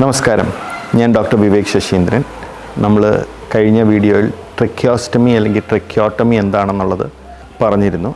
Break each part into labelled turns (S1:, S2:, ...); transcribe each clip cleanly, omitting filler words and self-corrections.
S1: നമസ്കാരം, ഞാൻ ഡോക്ടർ വിവേക് ശശീന്ദ്രൻ. നമ്മൾ കഴിഞ്ഞ വീഡിയോയിൽ ട്രക്കിയോസ്റ്റമി അല്ലെങ്കിൽ ട്രക്കിയോട്ടമി എന്താണെന്നുള്ളത് പറഞ്ഞിരുന്നു.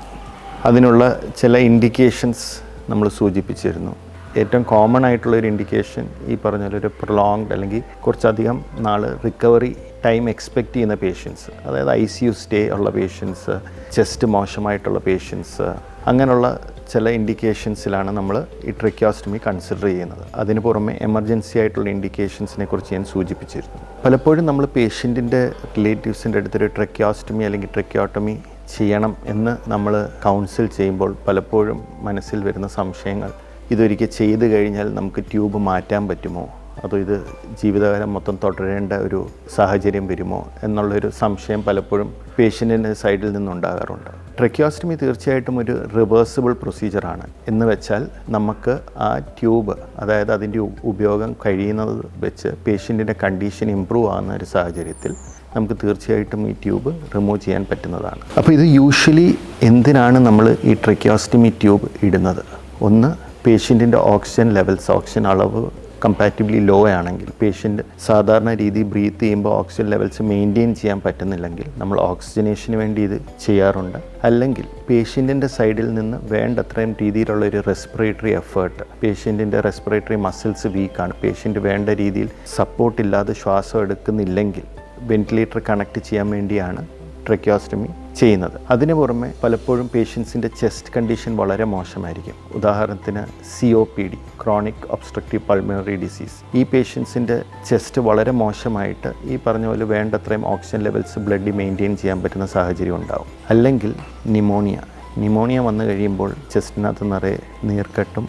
S1: അതിനുള്ള ചില ഇൻഡിക്കേഷൻസ് നമ്മൾ സൂചിപ്പിച്ചിരുന്നു. ഏറ്റവും കോമൺ ആയിട്ടുള്ളൊരു ഇൻഡിക്കേഷൻ ഈ പറഞ്ഞൊരു പ്രൊലോങ്ഡ് അല്ലെങ്കിൽ കുറച്ചധികം നാൾ റിക്കവറി ടൈം എക്സ്പെക്റ്റ് ചെയ്യുന്ന പേഷ്യൻസ്, അതായത് ICU സ്റ്റേ ഉള്ള പേഷ്യൻസ്, ചെസ്റ്റ് മോശമായിട്ടുള്ള പേഷ്യൻസ്, അങ്ങനെയുള്ള ചില ഇൻഡിക്കേഷൻസിലാണ് നമ്മൾ ഈ ട്രക്കിയോസ്റ്റമി കൺസിഡർ ചെയ്യുന്നത്. അതിന് പുറമെ എമർജൻസി ആയിട്ടുള്ള ഇൻഡിക്കേഷൻസിനെ കുറിച്ച് ഞാൻ സൂചിപ്പിച്ചിരുന്നു. പലപ്പോഴും നമ്മൾ പേഷ്യൻറ്റിൻ്റെ റിലേറ്റീവ്സിൻ്റെ അടുത്തൊരു ട്രക്കിയോസ്റ്റമി അല്ലെങ്കിൽ ട്രക്കിയോട്ടമി ചെയ്യണം എന്ന് നമ്മൾ കൗൺസിൽ ചെയ്യുമ്പോൾ പലപ്പോഴും മനസ്സിൽ വരുന്ന സംശയങ്ങൾ, ഇതൊരിക്കൽ ചെയ്ത് കഴിഞ്ഞാൽ നമുക്ക് ട്യൂബ് മാറ്റാൻ പറ്റുമോ, അതോ ഇത് ജീവിതകാലം മൊത്തം തുടരേണ്ട ഒരു സാഹചര്യം വരുമോ എന്നുള്ളൊരു സംശയം പലപ്പോഴും പേഷ്യൻറ്റിൻ്റെ സൈഡിൽ നിന്നുണ്ടാകാറുണ്ട്. ട്രക്കിയോസ്റ്റമി തീർച്ചയായിട്ടും ഒരു റിവേഴ്സിബിൾ പ്രൊസീജിയറാണ്. എന്ന് വെച്ചാൽ നമുക്ക് ആ ട്യൂബ്, അതായത് അതിൻ്റെ ഉപയോഗം കഴിയുന്നത് വെച്ച് പേഷ്യൻറ്റിൻ്റെ കണ്ടീഷൻ ഇമ്പ്രൂവ് ആകുന്ന ഒരു സാഹചര്യത്തിൽ നമുക്ക് തീർച്ചയായിട്ടും ഈ ട്യൂബ് റിമൂവ് ചെയ്യാൻ പറ്റുന്നതാണ്. അപ്പോൾ ഇത് യൂഷ്വലി എന്തിനാണ് നമ്മൾ ഈ ട്രക്കിയോസ്റ്റമി ട്യൂബ് ഇടുന്നത്? ഒന്ന്, പേഷ്യൻറ്റിൻ്റെ ഓക്സിജൻ ലെവൽസ്, ഓക്സിജൻ അളവ് കമ്പാരിറ്റീവ്ലി ലോ ആണെങ്കിൽ, പേഷ്യൻ്റ് സാധാരണ രീതി ബ്രീത്ത് ചെയ്യുമ്പോൾ ഓക്സിജൻ ലെവൽസ് മെയിൻറ്റെയിൻ ചെയ്യാൻ പറ്റുന്നില്ലെങ്കിൽ നമ്മൾ ഓക്സിജനേഷന് വേണ്ടി ഇത് ചെയ്യാറുണ്ട്. അല്ലെങ്കിൽ പേഷ്യൻറ്റിൻ്റെ സൈഡിൽ നിന്ന് വേണ്ടത്രയും രീതിയിലുള്ളൊരു റെസ്പിറേറ്ററി എഫേർട്ട്, പേഷ്യൻറ്റിൻ്റെ റെസ്പിറേറ്ററി മസിൽസ് വീക്കാണ്, പേഷ്യൻറ്റ് വേണ്ട രീതിയിൽ സപ്പോർട്ടില്ലാതെ ശ്വാസം എടുക്കുന്നില്ലെങ്കിൽ വെന്റിലേറ്റർ കണക്ട് ചെയ്യാൻ വേണ്ടിയാണ് ട്രക്കിയോസ്റ്റമി ചെയ്യുന്നത്. അതിന് പുറമെ പലപ്പോഴും പേഷ്യൻസിൻ്റെ ചെസ്റ്റ് കണ്ടീഷൻ വളരെ മോശമായിരിക്കും. ഉദാഹരണത്തിന് COPD, chronic obstructive pulmonary disease. ഈ പേഷ്യൻസിൻ്റെ ചെസ്റ്റ് വളരെ മോശമായിട്ട് ഈ പറഞ്ഞ പോലെ വേണ്ടത്രയും ഓക്സിജൻ ലെവൽസ് ബ്ലഡിൽ മെയിൻറ്റെയിൻ ചെയ്യാൻ പറ്റുന്ന സാഹചര്യം ഉണ്ടാവും. അല്ലെങ്കിൽ നിമോണിയ വന്നു കഴിയുമ്പോൾ ചെസ്റ്റിനകത്ത് നിറയെ നീർക്കെട്ടും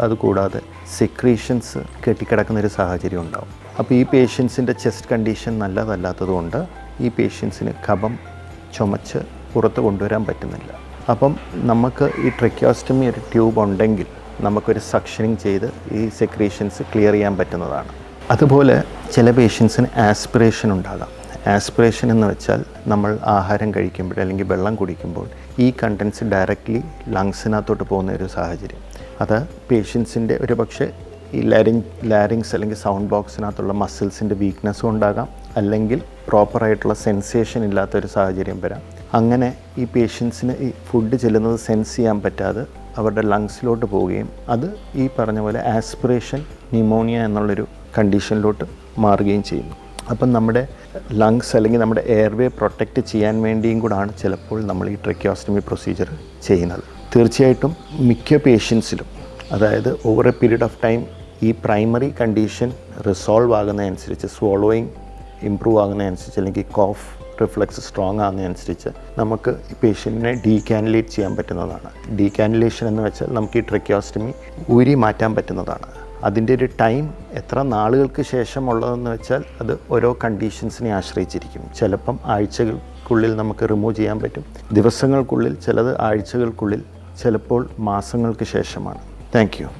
S1: അതുകൂടാതെ സെക്രീഷൻസ് കെട്ടിക്കിടക്കുന്നൊരു സാഹചര്യം ഉണ്ടാവും. അപ്പോൾ ഈ പേഷ്യൻസിൻ്റെ ചെസ്റ്റ് കണ്ടീഷൻ നല്ലതല്ലാത്തതുകൊണ്ട് ഈ പേഷ്യൻസിന് കഫം ചുമച്ച് പുറത്ത് കൊണ്ടുവരാൻ പറ്റുന്നില്ല. അപ്പം നമുക്ക് ഈ ട്രക്കിയോസ്റ്റമി ഒരു ട്യൂബ് ഉണ്ടെങ്കിൽ നമുക്കൊരു സക്ഷനിങ് ചെയ്ത് ഈ സെക്രീഷൻസ് ക്ലിയർ ചെയ്യാൻ പറ്റുന്നതാണ്. അതുപോലെ ചില പേഷ്യൻസിന് ആസ്പിറേഷൻ ഉണ്ടാകാം. ആസ്പിറേഷൻ എന്ന് വെച്ചാൽ നമ്മൾ ആഹാരം കഴിക്കുമ്പോൾ അല്ലെങ്കിൽ വെള്ളം കുടിക്കുമ്പോൾ ഈ കണ്ടൻസ് ഡയറക്റ്റ്ലി ലങ്സിനകത്തോട്ട് പോകുന്ന ഒരു സാഹചര്യം. അത് പേഷ്യൻസിൻ്റെ ഒരു പക്ഷേ ഈ ലാരിങ്സ് അല്ലെങ്കിൽ സൗണ്ട് ബോക്സിനകത്തുള്ള മസിൽസിൻ്റെ വീക്ക്നെസ്സും ഉണ്ടാകാം, അല്ലെങ്കിൽ പ്രോപ്പറായിട്ടുള്ള സെൻസേഷൻ ഇല്ലാത്തൊരു സാഹചര്യം വരാം. അങ്ങനെ ഈ പേഷ്യൻസിന് ഈ ഫുഡ് ചെല്ലുന്നത് സെൻസ് ചെയ്യാൻ പറ്റാതെ അവരുടെ ലങ്സിലോട്ട് പോവുകയും അത് ഈ പറഞ്ഞ പോലെ ആസ്പിറേഷൻ ന്യൂമോണിയ എന്നുള്ളൊരു കണ്ടീഷനിലോട്ട് മാറുകയും ചെയ്യുന്നു. അപ്പം നമ്മുടെ ലങ്സ് അല്ലെങ്കിൽ നമ്മുടെ എയർവേ പ്രൊട്ടക്റ്റ് ചെയ്യാൻ വേണ്ടിയും കൂടാണ് ചിലപ്പോൾ നമ്മൾ ഈ ട്രക്കിയോസ്റ്റമി പ്രൊസീജിയർ ചെയ്യുന്നത്. തീർച്ചയായിട്ടും മിക്ക പേഷ്യൻസിലും, അതായത് over a period of time ഈ പ്രൈമറി കണ്ടീഷൻ റിസോൾവ് ആകുന്നതനുസരിച്ച്, സ്വോളോയിങ് ഇമ്പ്രൂവ് ആകുന്നതനുസരിച്ച്, അല്ലെങ്കിൽ കോഫ് റിഫ്ലക്സ് സ്ട്രോങ് ആകുന്നതനുസരിച്ച് നമുക്ക് ഈ പേഷ്യൻറ്റിനെ ഡീകാനുലേറ്റ് ചെയ്യാൻ പറ്റുന്നതാണ്. ഡീകാനുലേഷൻ എന്ന് വെച്ചാൽ നമുക്ക് ഈ ട്രക്കിയോസ്റ്റമി ഊരി മാറ്റാൻ പറ്റുന്നതാണ്. അതിൻ്റെ ഒരു ടൈം എത്ര നാളുകൾക്ക് ശേഷം ഉള്ളതെന്ന് വെച്ചാൽ അത് ഓരോ കണ്ടീഷൻസിനെ ആശ്രയിച്ചിരിക്കും. ചിലപ്പം ആഴ്ചകൾക്കുള്ളിൽ നമുക്ക് റിമൂവ് ചെയ്യാൻ പറ്റും, ദിവസങ്ങൾക്കുള്ളിൽ, ചിലത് ആഴ്ചകൾക്കുള്ളിൽ, ചിലപ്പോൾ മാസങ്ങൾക്ക് ശേഷമാണ്. Thank you.